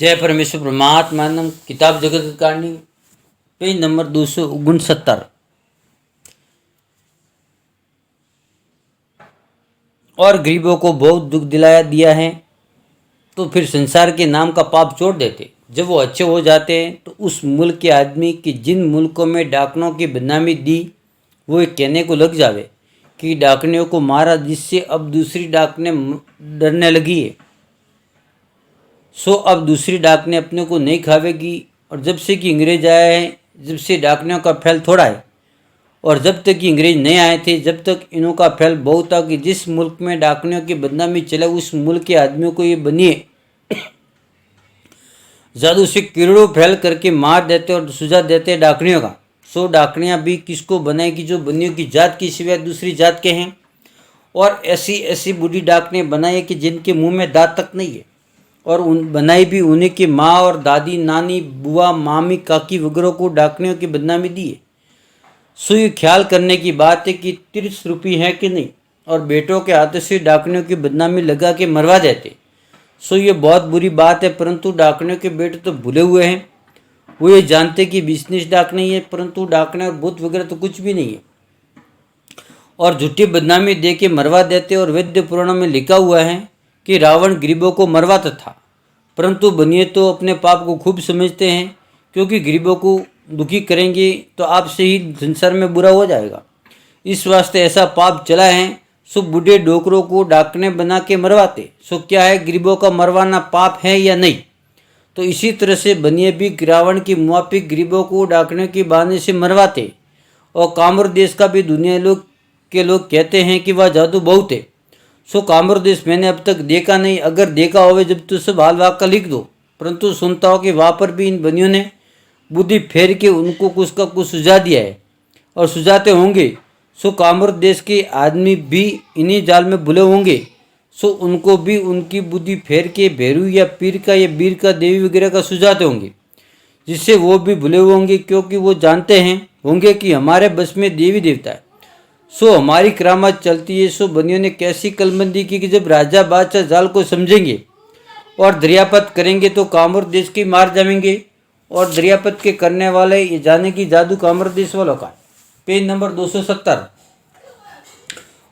जय परमेश्वर परमात्मा। किताब जगत कारणी पेज नंबर 269। और गरीबों को बहुत दुख दिया है तो फिर संसार के नाम का पाप छोड़ देते। जब वो अच्छे हो जाते हैं तो उस मुल्क के आदमी कि जिन मुल्कों में डाकनों की बदनामी दी वो एक कहने को लग जावे कि डाकनियों को मारा, जिससे अब दूसरी डाकने डरने लगी है। सो अब दूसरी डाकने अपने को नहीं खावेगी। और जब से कि अंग्रेज आए हैं, जब से डाकनियों का फैल थोड़ा है, और जब तक कि अंग्रेज नहीं आए थे जब तक इनों का फैल बहुत था कि जिस मुल्क में डाकनियों की बदनामी चले उस मुल्क के आदमियों को ये बनिए जादू से किरणों फैल करके मार देते और सुझा देते डाकनियों का। सो डाकनियाँ भी किसको बनाएगी जो बनियों की जात की सिवाय दूसरी जात के हैं। और ऐसी ऐसी बूढ़ी डाकने बनाई कि जिनके मुंह में दांत तक नहीं है, और बनाई भी उन्हीं की माँ और दादी, नानी, बुआ, मामी, काकी वगैरह को डाकनियों की बदनामी दी है। सो ये ख्याल करने की बात है कि 30 रुपये है कि नहीं, और बेटों के हाथों से डाकनियों की बदनामी लगा के मरवा देते। सो ये बहुत बुरी बात है। परंतु डाकनियों के बेटे तो भूले हुए हैं। वो ये जानते कि बिजनेस डाक नहीं है, परंतु डाकने और भूत वगैरह तो कुछ भी नहीं है, और झूठी बदनामी दे के मरवा देते। और वेद पुराणों में लिखा हुआ है कि रावण गरीबों को मरवाता था, परंतु बनिए तो अपने पाप को खूब समझते हैं, क्योंकि गरीबों को दुखी करेंगे तो आपसे ही संसार में बुरा हो जाएगा। इस वास्ते ऐसा पाप चला है। सो बूढ़े डोकरों को डाकने बना के मरवाते। सो क्या है, गरीबों का मरवाना पाप है या नहीं? तो इसी तरह से बनिए भी रावण की मुआफिक गरीबों को डाकने की बहाने से मरवाते। और कामर देश का भी दुनिया के लोग कहते हैं कि वह जादू बहुत है। सो कामर देश मैंने अब तक देखा नहीं, अगर देखा होवे जब तो सब हाल वाक का लिख दो। परंतु सुनता हो कि वहाँ पर भी इन बनियों ने बुद्धि फेर के उनको कुछ का कुछ सुझा दिया है और सुझाते होंगे। सो कामर देश के आदमी भी इन्हीं जाल में भुले होंगे। सो उनको भी उनकी बुद्धि फेर के भैरू या पीर का या बीर का, देवी वगैरह का सुझाते होंगे, जिससे वो भी भुले हुए होंगे, क्योंकि वो जानते हैं होंगे कि हमारे बस में देवी देवता है। सो हमारी करामात चलती है। सो बनियों ने कैसी कलबंदी की कि जब राजा बादशाह जाल को समझेंगे और दरियापत करेंगे तो कामर देश की मार जाएंगे। और दरियापत के करने वाले ये जाने की जादू कामर देश वालों का। Page number 270।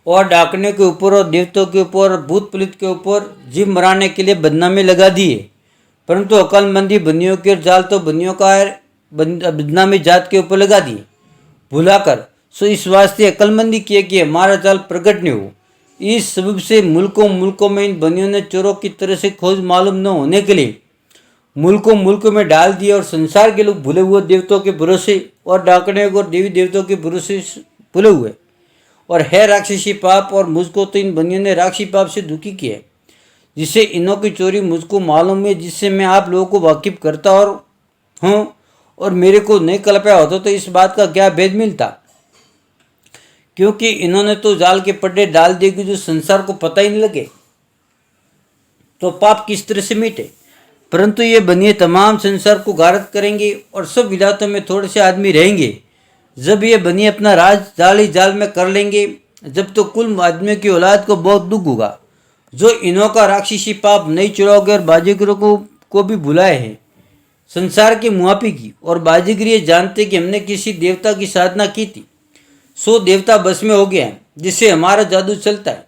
और डाकने के ऊपर और देवताओं के ऊपर और भूत प्रेत के ऊपर जीव मराने के लिए बदनामी लगा दी है, परंतु अकलमंदी बनियों के जाल तो बनियों का बदनामी जात के ऊपर लगा दी भुलाकर। सो इस वास्ते अकलमंदी किए कि हमारा जाल प्रकट नहीं हो। इस सबब से मुल्कों में इन बनियों ने चोरों की तरह से खोज मालूम न होने के लिए मुल्कों में डाल दिया। और संसार के लोग भूले हुए देवताओं के भरोसे और डाकने और देवी देवताओं के भरोसे भूले हुए और है राक्षसी पाप। और मुझको तो इन बनियों ने राक्षसी पाप से दुखी किया है, जिससे इनों की चोरी मुझको मालूम है, जिससे मैं आप लोगों को वाकिफ करता और हूँ। और मेरे को नहीं कल्पया होता तो इस बात का क्या भेद मिलता, क्योंकि इन्होंने तो जाल के पड्डे डाल दिए कि जो संसार को पता ही नहीं लगे तो पाप किस तरह से मिटे। परंतु ये बनिए तमाम संसार को गारत करेंगे और सब विलायतों में थोड़े से आदमी रहेंगे। जब ये बनिए अपना राज जाल ही जाल में कर लेंगे, जब तो कुल आदमियों की औलाद को बहुत दुख होगा, जो इन्हों का राक्षसी पाप नहीं चुराओगे। और बाजीगरों को भी बुलाए हैं संसार के मुआफी की। और बाजीगर ये जानते कि हमने किसी देवता की साधना की थी, सो देवता बस में हो गया है, जिससे हमारा जादू चलता है।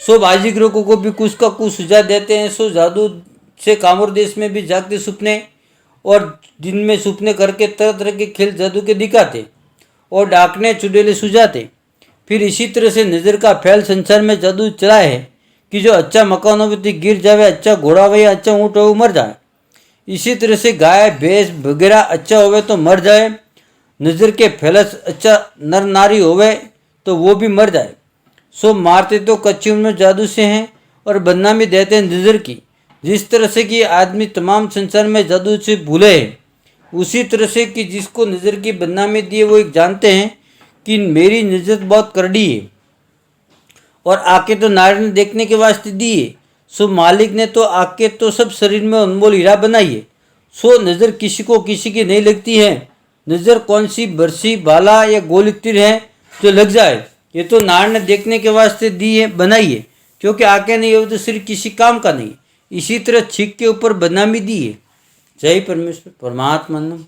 सो बाजीगरों को भी कुछ का कुछ सुझा देते हैं। सो जादू से कामर देश में भी जागते सपने और दिन में सपने करके तरह तरह के खेल जादू के दिखाते और डाकने चुड़ैले सुझाते। फिर इसी तरह से नज़र का फैल संसार में जादू चला है कि जो अच्छा मकान हो तो गिर जावे, अच्छा घोड़ा हो या अच्छा ऊँट हो मर जाए। इसी तरह से गाय भैंस वगैरह अच्छा होवे तो मर जाए। नज़र के फैलस अच्छा नर नारी होवे तो वो भी मर जाए। सो मारते तो कच्ची उम्र में जादू से हैं और बदनामी देते हैं नज़र की। जिस तरह से कि आदमी तमाम संसार में जादू से भूले हैं, उसी तरह से कि जिसको नज़र की बदनामी दी है वो एक जानते हैं कि मेरी नज़र बहुत करड़ी है और आंखें तो नारायण देखने के वास्ते दी है। सो मालिक ने तो आंखें तो सब शरीर में अनमोल हीरा बनाई है। सो नज़र किसी को किसी की नहीं लगती है। नज़र कौन सी बरसी भाला या गोली तीर है जो लग जाए, ये तो नारायण ने देखने के वास्ते दी है, बनाई है, क्योंकि आंखें नहीं हो तो सिर्फ किसी काम का नहीं। इसी तरह छींक के ऊपर बदनामी दी है जय परमेश्वर परमात्मा नम।